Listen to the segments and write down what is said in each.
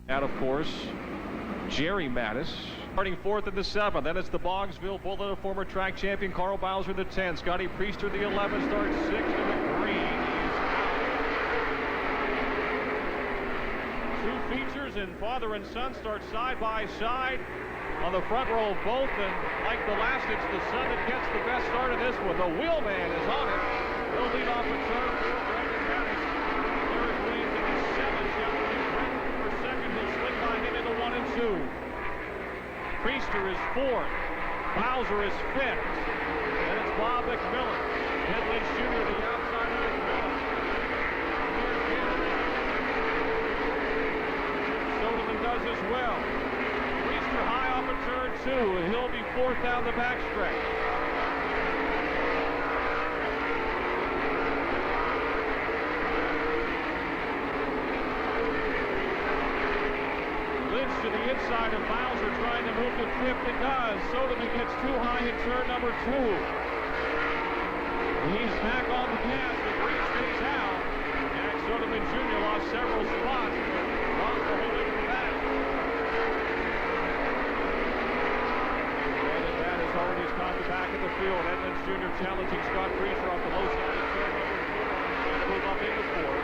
And of course, Jerry Mattis starting fourth in the 7th. Then it's the Boggsville Bullet of former track champion Carl Bowser the 10th. Scotty Priester the 11th starts 6th in the green. Two features and father and son start side by side on the front row of both, and like the last, it's the son that gets the best start in this one. The wheelman is on it. He'll lead off a turn for Brandon Mattis. Eric Williams in the 7th. Challenging Brandon for second. He'll slip by him into 1 and 2. Priester is 4th. Bowser is 5th. And it's Bob McMillan. Ted Lynch Jr. the outside of McMillan. Soderman does as well. Priester high off of turn 2, and he'll be 4th down the backstretch. Lynch to the inside of Bowser, trying to move to 5th. It does. Soderman gets too high in turn number 2. He's back on the gas. The green stays out. Jack Soderman Jr. lost several spots. Lost the whole way from that. Brandon Mattis already has caught the back of the field. Edmonds Jr. challenging Scott Priester off the low side of turn number 4. Trying to move up into 4th.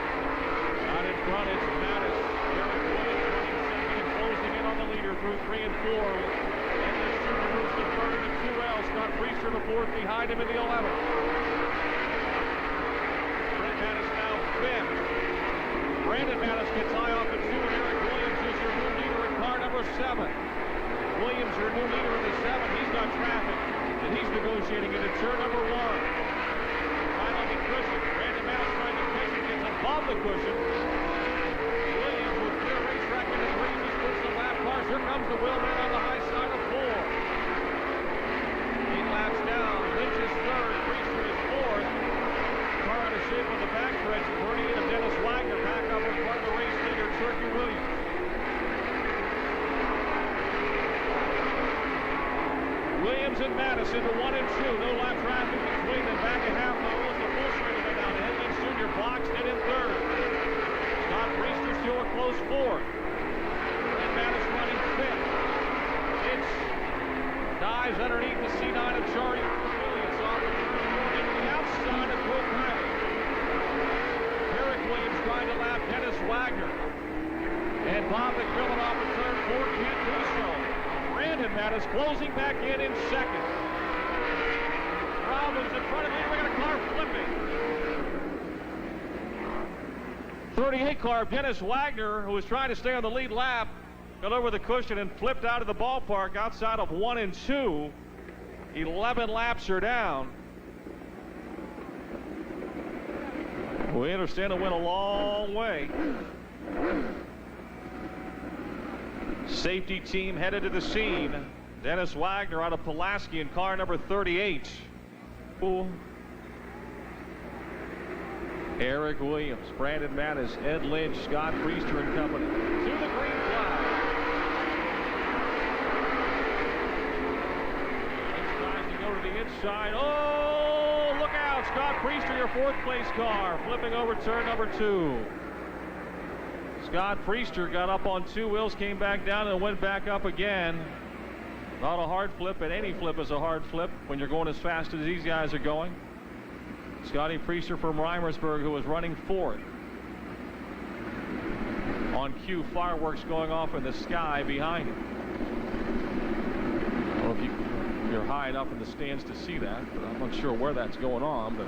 Out in front, it's Mattis. Eric Williams running second and closing in on the leader through 3 and 4. Edmonds Jr. moves to third and 2L. Scott Priester to 4th behind him in the 11th. Brent Mattis now 5th. Brandon Mattis gets high off the 2, and Eric Williams is your new leader in car number 7. Williams, your new leader in the 7. He's got traffic, and he's negotiating into turn number 1. Right on the cushion. Brandon Mattis trying to catch it, gets above the cushion. Williams with clear racetrack in his race. He's pushing the lap cars. Here comes the wheelman on the high side of 4. 8 laps down. Lynch is 3rd. Priester is 4th. Car out of shape on the backstretch. Turning in of Dennis Wagner back up in front of the race leader, Turkey Williams. Williams and Mattis into 1 and 2. No lap traffic between them. Back at half mile as the full straight of it down. Edmonds Jr. boxed in 3rd. Scott Priester still a close 4th. And Mattis running 5th. It's dives underneath the C9 of Charlie Williams. Off into the outside of Will Kylie. Eric Williams trying to lap Dennis Wagner. And Bob McMillan off of turn 4 can't do so. Brandon Mattis closing back in 2nd. Problems in front of him. We got a car flipping. 38 car of Dennis Wagner, who was trying to stay on the lead lap, got over the cushion and flipped out of the ballpark outside of 1 and 2. 11 laps are down. We understand it went a long way. Safety team headed to the scene. Dennis Wagner out of Pulaski in car number 38. Ooh. Eric Williams, Brandon Mattis, Ed Lynch, Scott Priester and company. To the green flag. Lynch tries to go to the inside. Oh, look out. Scott Priester, your 4th place car, flipping over turn number 2. Scott Priester got up on 2 wheels, came back down, and went back up again. Not a hard flip, but any flip is a hard flip when you're going as fast as these guys are going. Scotty Priester from Reimersburg, who was running 4th. On cue, fireworks going off in the sky behind him. Well, if you're high enough in the stands to see that, but I'm not sure where that's going on, but...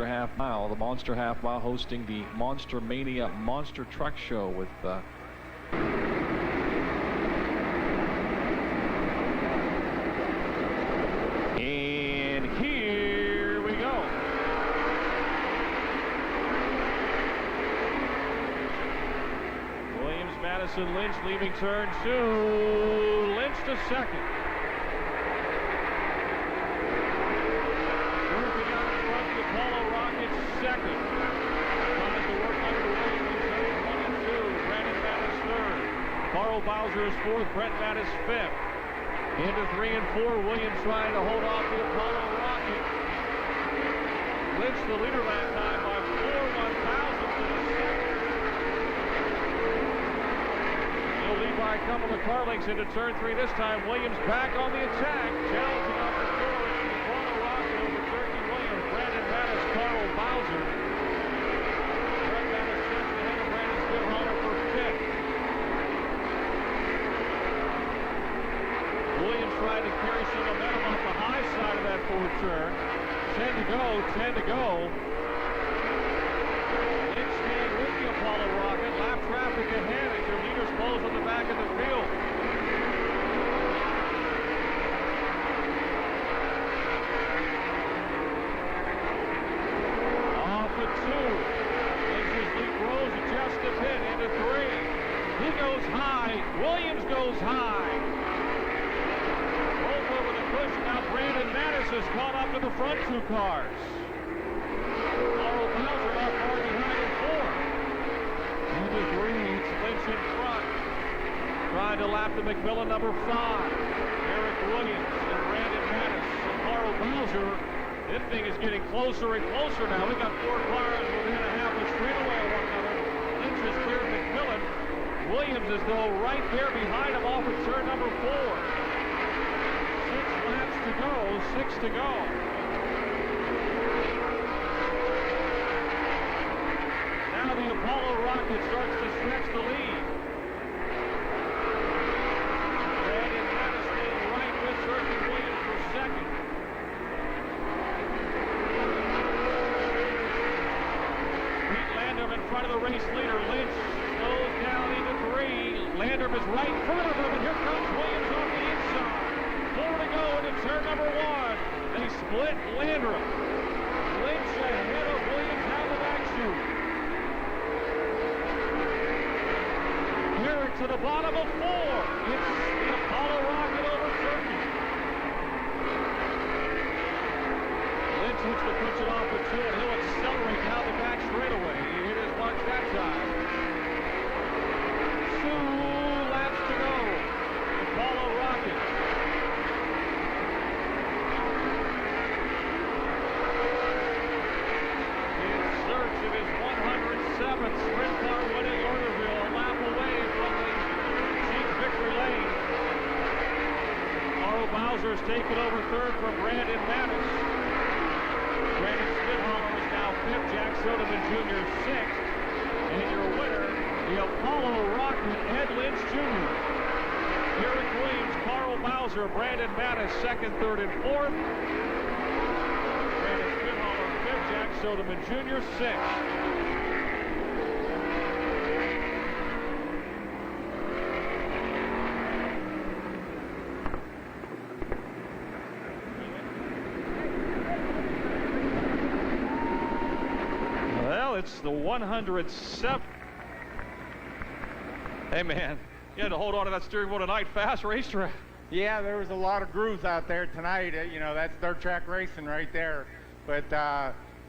Half mile, the Monster Half Mile, hosting the Monster Mania Monster Truck Show with and here we go. Williams, Madison, Lynch leaving turn 2. Lynch to 2nd. Second. Tries to work underway in turn 1 and 2. Brandon Mattis 3rd. Carl Bowser is 4th. Brent Mattis 5th. Into 3 and 4, Williams trying to hold off the Apollo Rocket. Lynched the leader last time by 4/1,000ths to the second. He'll lead by a couple of car lengths into turn 3 this time. Williams back on the attack, challenging off the floor. It's the Apollo Rocket over Turkey Williams. Brandon Mattis, Carl Bowser. Brett Mattis just ahead of Brandon Spithaler for 5th. Williams trying to carry some momentum off the high side of that fourth turn. 10 to go, 10 to go. Lynch staying with the Apollo Rocket. Lap traffic ahead as your leaders close on the back of the field. Off the 2. Lynch's lead grows just a bit into 3. He goes high. Williams goes high. Over the cushion. Now Brandon Mattis has caught up to the front 2 cars. Carl Bowser not far behind in 4th. Into 3, it's Lynch in front. Trying to lap the McMillan number 5. Eric Williams and Brandon Mattis and Carl Bowser. This thing is getting closer and closer now. We've got 4 cars within a half a straightaway of one another. Lynch has cleared McMillan. Williams is though right there behind him off of turn number 4. 6 laps to go, 6 to go. Now the Apollo Rocket starts to stretch the lead. Brandon Mattis staying right with Turkey Williams for 2nd. Pete Landrum in front of the race leader. Lynch slows down into 3. Landrum is right in front of him, and here comes Williams off the inside. 4 to go into turn number 1. They split Landrum. Lynch ahead of Williams out of action. Here to the bottom of 4. It's the Apollo Rocket over Turkey. Lynch looks to push it off the 2, and he'll accelerate down the back straightaway. He hit his mark that time. 2 laps to go. Apollo Rocket. Of his 107th sprint car win at Lernerville, a lap away from the chief victory lane. Carl Bowser has taken over 3rd from Brandon Mattis. Brandon Spithaler is now 5th, Jack Soderman Jr. 6th. And your winner, the Apollo Rocket, Ed Lynch Jr. Eric Williams, Carl Bowser, Brandon Mattis 2nd, 3rd, and 4th. Jack Soderman Jr. 6th. Well, it's the 107th. Hey, man, you had to hold on to that steering wheel tonight. Fast racetrack. Yeah, there was a lot of grooves out there tonight. You know, that's dirt track racing right there. But,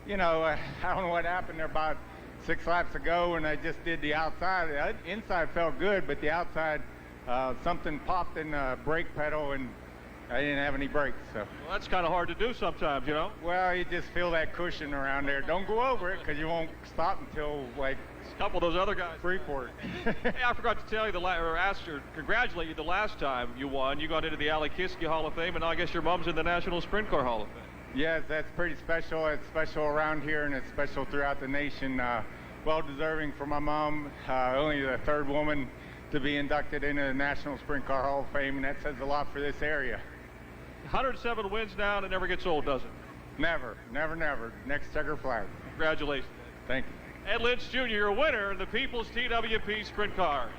you know, I don't know what happened there about 6 laps ago when I just did the outside. The inside felt good, but the outside, something popped in the brake pedal and I didn't have any brakes. So. Well, that's kind of hard to do sometimes, you know? Well, you just feel that cushion around there. Don't go over it because you won't stop until, like, a couple of those other guys. Freeport. Hey, I forgot to tell you, or ask you, congratulate you the last time you won. You got into the Ali Kiski Hall of Fame, and now I guess your mom's in the National Sprint Car Hall of Fame. Yes, that's pretty special. It's special around here, and it's special throughout the nation. Well deserving for my mom, only the 3rd woman to be inducted into the National Sprint Car Hall of Fame, and that says a lot for this area. 107 wins now, and it never gets old, does it? Never, never, never. Next checker flag. Congratulations. Thank you. Ed Lynch Jr., your winner in the People's TWP Sprint Cars.